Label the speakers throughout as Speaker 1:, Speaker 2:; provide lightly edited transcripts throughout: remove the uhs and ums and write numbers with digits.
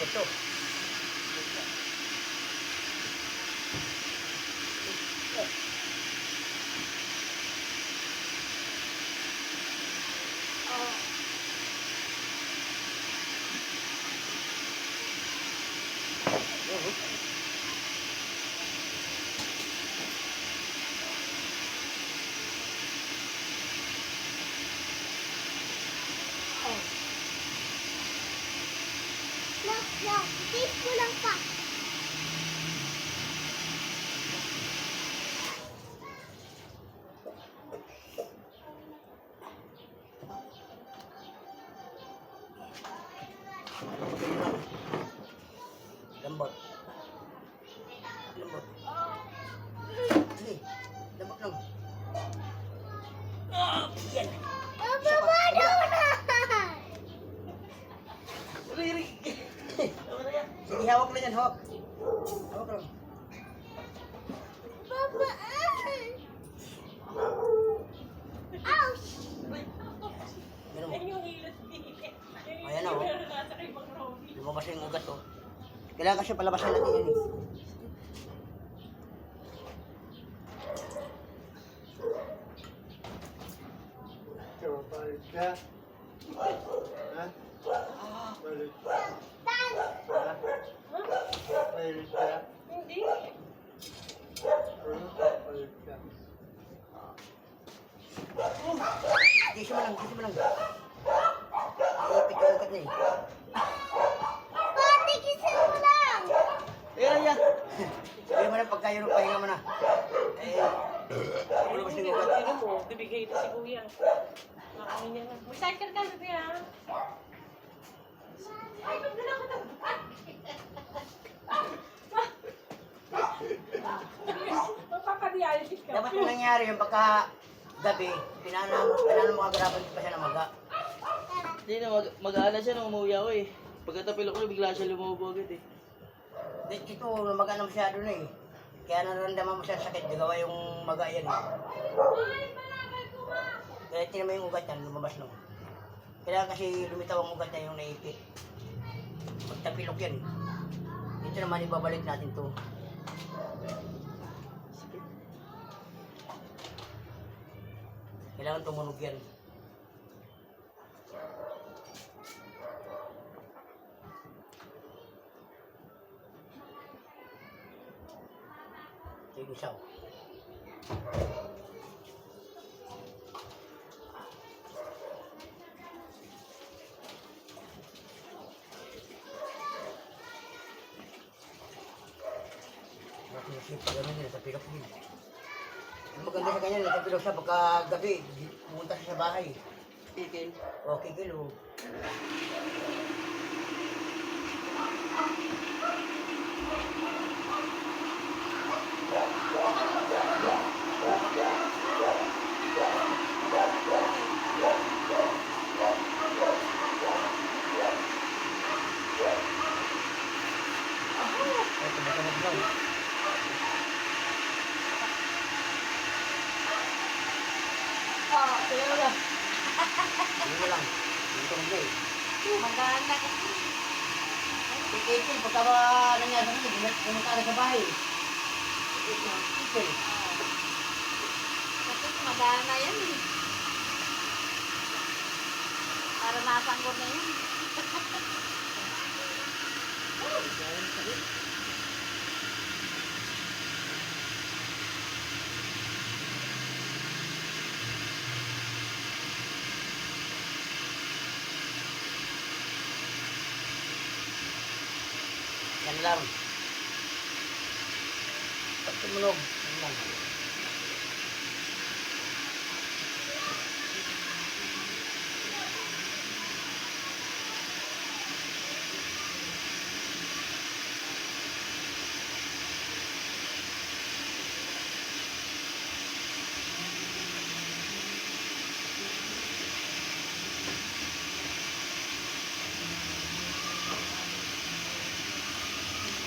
Speaker 1: Ito.
Speaker 2: No, taste ko lang pa.
Speaker 1: Lambot. Lambot. Sige, lambot lang. Yan.
Speaker 2: Baba daw na!
Speaker 1: Riri. Sige, hawak lang yan, hawak. Hawak lang.
Speaker 2: Baba! Ouch!
Speaker 1: Ganun mo.
Speaker 3: Yung hilot din.
Speaker 1: Ayan na, oh.
Speaker 3: Pero nasa kay Mang Robby.
Speaker 1: Lumabas yung ugat, oh. Kailangan kasi palabasan natin yan, eh.
Speaker 4: Balik ka. Ha? Balik ka.
Speaker 2: Tan!
Speaker 4: Ha? Balik ka.
Speaker 3: Hindi.
Speaker 4: Balik ka.
Speaker 1: Giso mo lang, giso mo lang. Ipit yung ugat niya, eh.
Speaker 2: Pati kisin mo lang!
Speaker 1: Ayan, ayan. Sabi mo na, pagkayo ng pahinga mo na. Lumabas yung ugat.
Speaker 3: Tignan mo, bibigay ito si Kuya. Marami niya na. Mag-cycle ka, Kuya. Ay, magdala ko ng bag. Magpapadialysis ka.
Speaker 1: Dapat yung nangyari yung pagka gabi, pinanam mo agarapan pa siya na maga.
Speaker 5: Hindi na, mag-aala siya nung umuwi ako eh. Pagkatapil ako, bigla siya lumubo agad eh.
Speaker 1: Ito, maga na masyado na, eh. Kaya nararamdaman mo siya sakit, gawa yung maga yan, eh. Kaya tinan mo yung ugat niyan, lumabas no. Kailangan kasi lumitaw ang ugat niya yung naipit. Magtapilok yan, eh. Ito naman, ibabalik natin to. Kailangan tumunog yan. Ito yung isaw. Bakit yung sipa gano'n yun, sa pilok din. Ang maganda sa kanya, natapilok siya pagka gabi, pumunta siya sa bahay.
Speaker 5: Kikil.
Speaker 1: Okay, kilo. Ito, masamag lang.
Speaker 3: Kaya wala.
Speaker 1: Hindi mo lang. Dito mo eh.
Speaker 3: Maganda kasi.
Speaker 1: Ikikil, pagka ba nangyari sa kanya, pumunta na sa bahay. Ikikil.
Speaker 3: Kasi magana yan eh. Para nasanggol na yan.
Speaker 1: Yan lang. Pag tumunog, yan lang.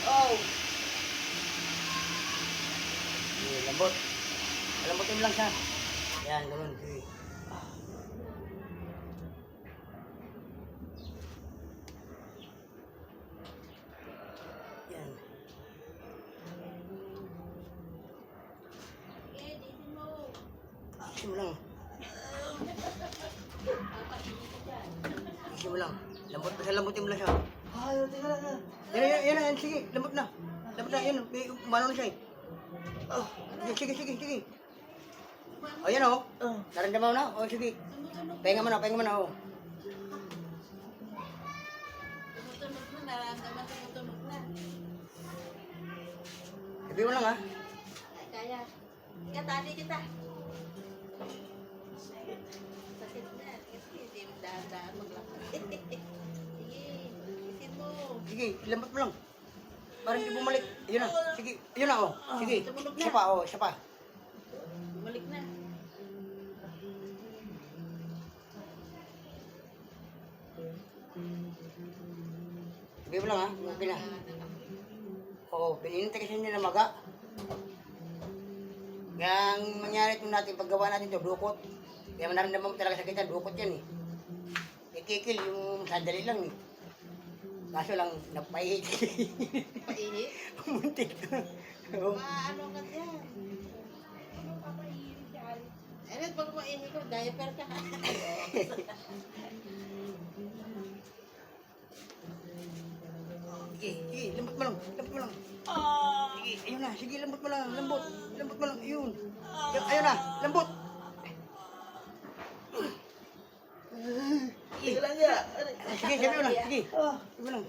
Speaker 1: Oh! Lambot. Lambutin mo lang siya. Yan, ganun. Sige. Tiisin mo lang. Tiisin mo lang. Lambot pa siya, lambutin mo lang siya.
Speaker 5: Ay, teka lang.
Speaker 1: Yan, sige, lambot na. Lambot na, yan, umano na siya eh. Oh, sige. O, yan o. Naramdaman mo na? O, sige. Pahinga mo na, o.
Speaker 3: Tumutunog na, nararamdaman tumutunog na.
Speaker 1: Sabi mo lang ha.
Speaker 3: Ay, kaya. Ika, tali kita. Sakit na. Hindi mo dahan-dahan maglakad. Sige, isin mo.
Speaker 1: Sige, lambot mo lang. Parang hindi bumalik. Yun na, sige. Yun na, o. Sige.
Speaker 3: tumunog na.
Speaker 1: Isa pa.
Speaker 3: Bumalik na.
Speaker 1: Sabi mo lang ha. Okay na. Oo, pininintay kasi nila maga. Kaya ang mangyari ito natin, paggawa natin ito, dukot. Kaya naramdaman mo talaga sa kita, dukot yan eh. Ikikil yung sandali lang eh. Kaso lang, napaihi.
Speaker 3: Paihi.
Speaker 1: Muntik. Oo.
Speaker 3: Ano ka dyan? Ano ka paihi si Ali? Ano, pag maihi ko, diaper ka.
Speaker 1: Sige, lambot mo lang. Sige, ayun na, sige, lambot mo lang, lambot mo lang, ayun. Ayun na, lambot.
Speaker 5: Teka lang ya.
Speaker 1: Sige, sabi mo lang, sige. Sabi mo lang.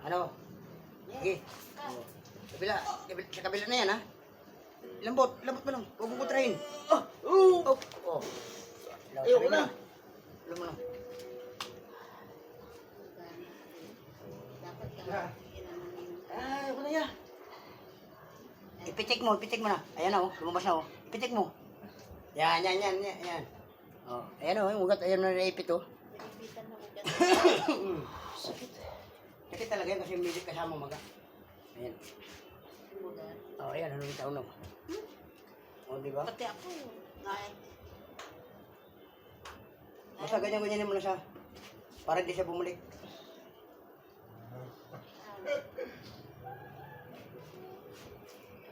Speaker 1: Ano? Sige. Oh. Sa kabila na yan, ha? Lambot mo lang. Huwag mong kutrahin. Oh.
Speaker 5: Ayoko na.
Speaker 1: Alam mo lang.
Speaker 3: Dapat ka.
Speaker 5: Ayoko na ya.
Speaker 1: Ipitik mo na. Ayan na, oh. Lumabas na, oh. Ipitik mo. Yan. Oh, ayan, oh. Yung ugat, ayan na naipit, oh.
Speaker 3: Naipitan na ugat.
Speaker 1: Sakit talaga yan kasi may kasama maga. Ayan.
Speaker 3: Ugat.
Speaker 1: Oh, ayan. Ano yung taon na? Oh, di ba?
Speaker 3: Pati ako. Ay.
Speaker 1: Basta ganyan mo na siya. Para di siya bumalik.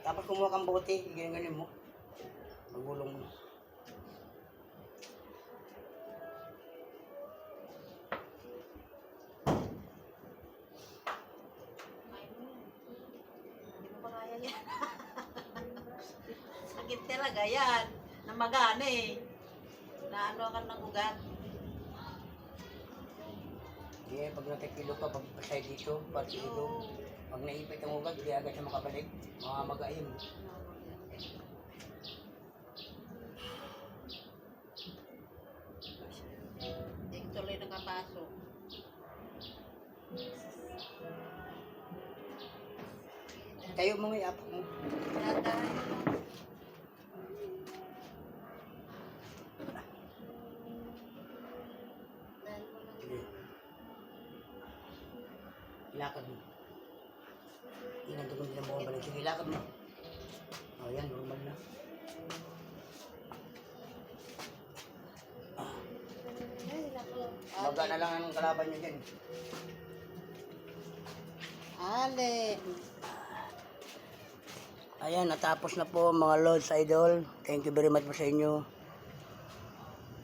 Speaker 1: Tapos kumuha kang bote, ganyan mo. Magulong mo.
Speaker 3: Hindi mo pa kaya yan. Sakit talaga yan. Namagana eh. Naano ka ng ugat.
Speaker 1: Yeah, pag natikilo ka, pag pasay dito, pati dito. Pag naipit ang ugat, di agad siya makabalik. Mamamagayin.
Speaker 3: Hindi ko tuloy nakapasok.
Speaker 1: Tayo mga iapak mo.
Speaker 3: Tatahan.
Speaker 1: Sige. Ilakad mo. Ingat ko din ang buong balik. Sige, ilakad mo. O, yan, normal na. Maga na lang ang kalaban nyo dyan.
Speaker 3: Ale.
Speaker 1: Ayan, natapos na po mga Lods Idol. Thank you very much po sa inyo.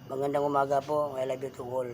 Speaker 1: Magandang umaga po. I love you to all.